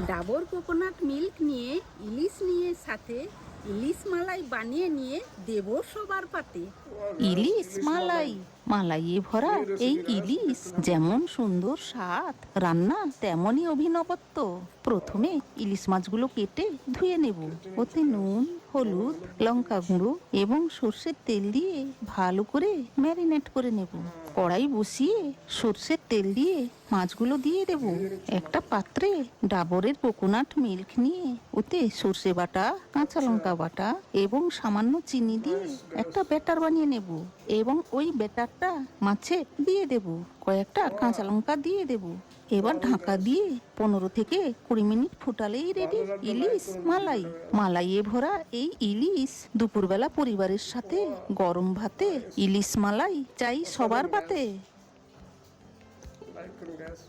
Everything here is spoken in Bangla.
ডাবর কোকোনাট মিল্ক নিয়ে ইলিশ নিয়ে সাথে ইলিশ মালাই বানিয়ে নিয়ে দেব সবার পাতে। ইলিশ মালাই, মালাইয়ে ভরা এই ইলিশ যেমন সুন্দর স্বাদ, রান্না তেমনই অভিনবত্ব। প্রথমে ইলিশ মাছগুলো কেটে ধুয়ে নেব। ওতে নুন, হলুদ, লঙ্কা গুঁড়ো এবং সর্ষের তেল দিয়ে ভালো করে ম্যারিনেট করে নেব। কড়াই বসিয়ে সর্ষের তেল দিয়ে মাছগুলো দিয়ে দেব। একটা পাত্রে ডাবরের কোকোনাট মিল্ক নিয়ে ওতে সর্ষে বাটা, কাঁচা লঙ্কা বাটা এবং সামান্য চিনি দিয়ে একটা ব্যাটার বানিয়ে নেব এবং ওই ব্যাটারটা মাছে দিয়ে দেব। কয়েকটা কাঁচা লঙ্কা দিয়ে দেব। এবার ঢাকা দিয়ে 15 থেকে 20 মিনিট ফুটালেই রেডি ইলিশ মালাই। মালাইয়ে ভরা এই ইলিশ দুপুরবেলা পরিবারের সাথে গরম ভাতে ইলিশ মালাই চাই সবার পাতে। लाइक करो गैस।